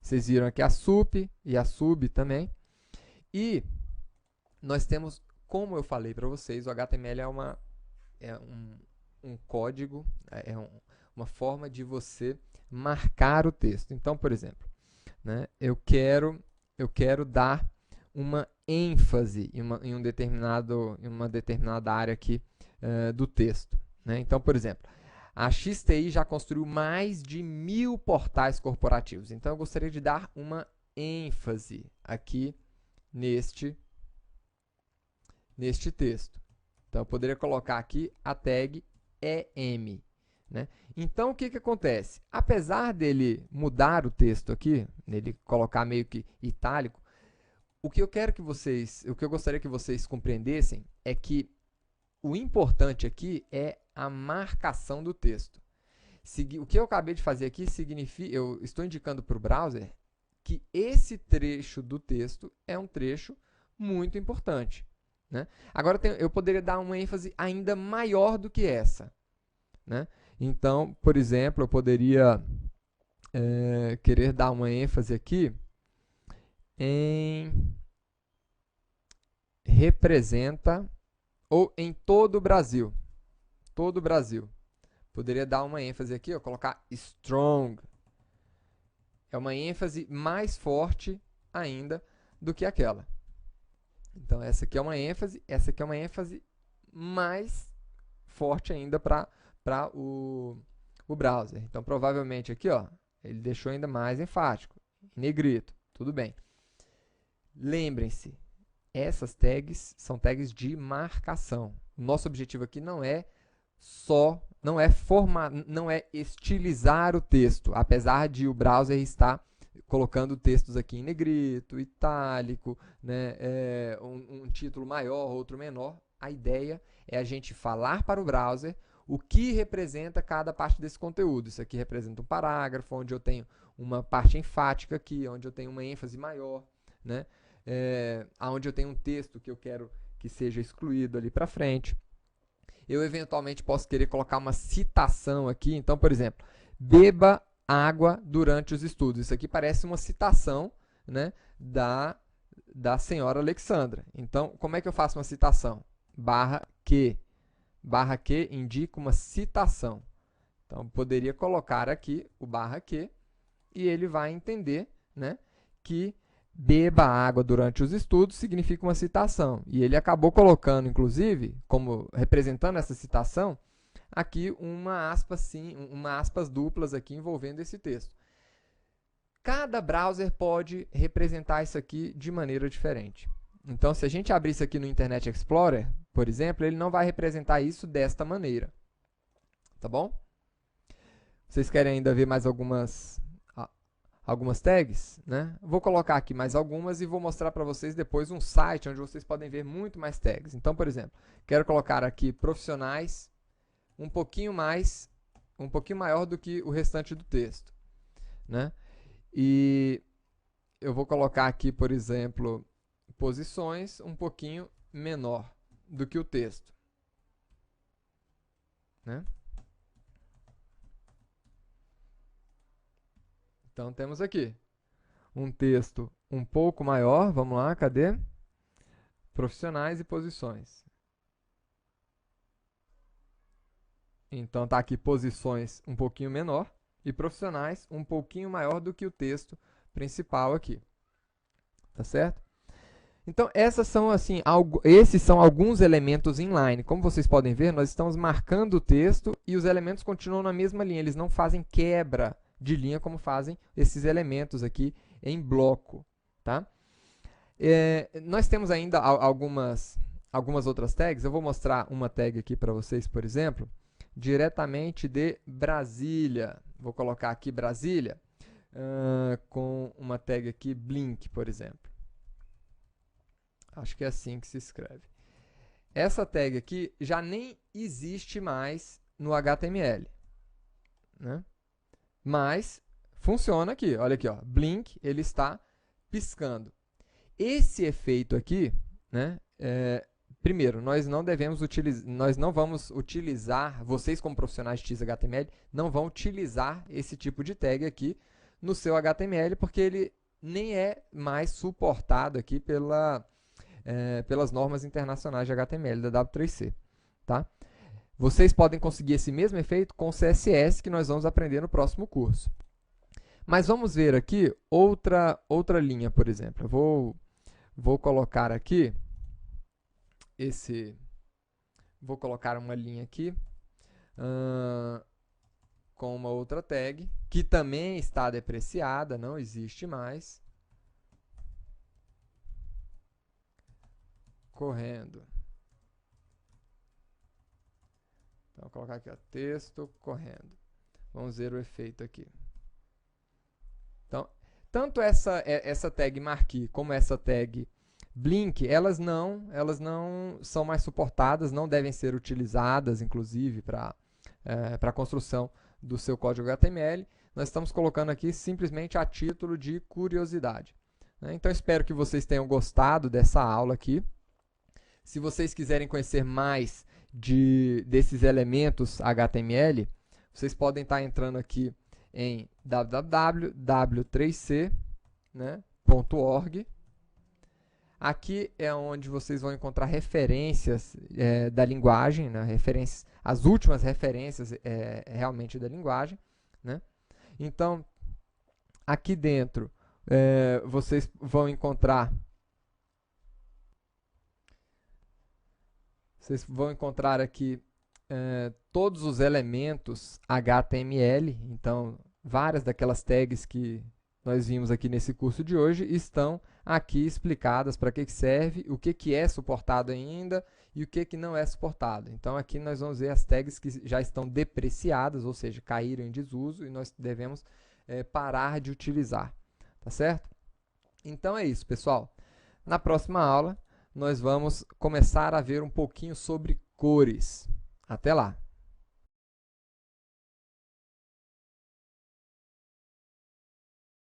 Vocês viram aqui a sup e a sub também. E nós temos, como eu falei para vocês, o HTML é um código, uma forma de você marcar o texto. Então, por exemplo, né, eu quero dar uma ênfase em uma determinada área aqui do texto. Né? Então, por exemplo, a XTI já construiu mais de 1000 portais corporativos. Então, eu gostaria de dar uma ênfase aqui neste texto. Então, eu poderia colocar aqui a tag EM. Né? Então, o que acontece? Apesar dele mudar o texto aqui, nele colocar meio que itálico, o que eu gostaria que vocês compreendessem é que o importante aqui é a marcação do texto. O que eu acabei de fazer aqui significa, eu estou indicando para o browser que esse trecho do texto é um trecho muito importante. Né? Agora, eu poderia dar uma ênfase ainda maior do que essa. Né? Então, por exemplo, eu poderia querer dar uma ênfase aqui em representa ou em todo o Brasil. Todo o Brasil. Poderia dar uma ênfase aqui, colocar strong. É uma ênfase mais forte ainda do que aquela. Então, essa aqui é uma ênfase mais forte ainda para o browser. Então, provavelmente aqui, ele deixou ainda mais enfático, em negrito, tudo bem. Lembrem-se, essas tags são tags de marcação. O nosso objetivo aqui não é estilizar o texto, apesar de o browser estar colocando textos aqui em negrito, itálico, né, um título maior, outro menor. A ideia é a gente falar para o browser o que representa cada parte desse conteúdo. Isso aqui representa um parágrafo, onde eu tenho uma parte enfática aqui, onde eu tenho uma ênfase maior, né, onde eu tenho um texto que eu quero que seja excluído ali para frente. Eu eventualmente posso querer colocar uma citação aqui. Então, por exemplo, beba água durante os estudos. Isso aqui parece uma citação, né, da senhora Alexandra. Então, como é que eu faço uma citação? Barra que indica uma citação. Então, poderia colocar aqui o barra que e ele vai entender, né, que beba água durante os estudos significa uma citação. E ele acabou colocando, inclusive, como representando essa citação, aqui uma aspas duplas aqui envolvendo esse texto. Cada browser pode representar isso aqui de maneira diferente. Então, se a gente abrir isso aqui no Internet Explorer, por exemplo, ele não vai representar isso desta maneira. Tá bom? Vocês querem ainda ver mais algumas tags? Né? Vou colocar aqui mais algumas e vou mostrar para vocês depois um site onde vocês podem ver muito mais tags. Então, por exemplo, quero colocar aqui profissionais um pouquinho maior do que o restante do texto. Né? E eu vou colocar aqui, por exemplo, posições um pouquinho menor do que o texto. Né? Então, temos aqui um texto um pouco maior. Vamos lá, cadê? Profissionais e posições. Então, está aqui posições um pouquinho menor e profissionais um pouquinho maior do que o texto principal aqui. Tá certo? Então, esses são alguns elementos inline. Como vocês podem ver, nós estamos marcando o texto e os elementos continuam na mesma linha. Eles não fazem quebra de linha como fazem esses elementos aqui em bloco. Tá? Nós temos ainda algumas outras tags. Eu vou mostrar uma tag aqui para vocês, por exemplo, diretamente de Brasília. Vou colocar aqui Brasília com uma tag aqui Blink, por exemplo. Acho que é assim que se escreve. Essa tag aqui já nem existe mais no HTML. Né? Mas funciona aqui. Olha aqui, ó, Blink, ele está piscando. Esse efeito aqui, né, primeiro, nós não vamos utilizar, vocês como profissionais de XHTML, não vão utilizar esse tipo de tag aqui no seu HTML, porque ele nem é mais suportado aqui pelas normas internacionais de HTML da W3C. Tá? Vocês podem conseguir esse mesmo efeito com o CSS, que nós vamos aprender no próximo curso. Mas vamos ver aqui outra linha, por exemplo. Eu vou colocar aqui vou colocar uma linha aqui com uma outra tag, que também está depreciada, não existe mais. Correndo. Então, vou colocar aqui, ó, texto correndo. Vamos ver o efeito aqui. Então, tanto essa tag marquee como essa tag blink, elas não são mais suportadas, não devem ser utilizadas, inclusive, para a construção do seu código HTML. Nós estamos colocando aqui simplesmente a título de curiosidade. Né? Então, espero que vocês tenham gostado dessa aula aqui. Se vocês quiserem conhecer mais desses elementos HTML, vocês podem estar entrando aqui em www.w3c.org. Aqui é onde vocês vão encontrar referências da linguagem, né? As últimas referências realmente da linguagem. Né? Então, aqui dentro, vocês vão encontrar aqui todos os elementos HTML. Então, várias daquelas tags que nós vimos aqui nesse curso de hoje estão aqui explicadas para que serve, o que é suportado ainda e o que não é suportado. Então, aqui nós vamos ver as tags que já estão depreciadas, ou seja, caíram em desuso e nós devemos parar de utilizar. Tá certo? Então, é isso, pessoal. Na próxima aula, nós vamos começar a ver um pouquinho sobre cores. Até lá!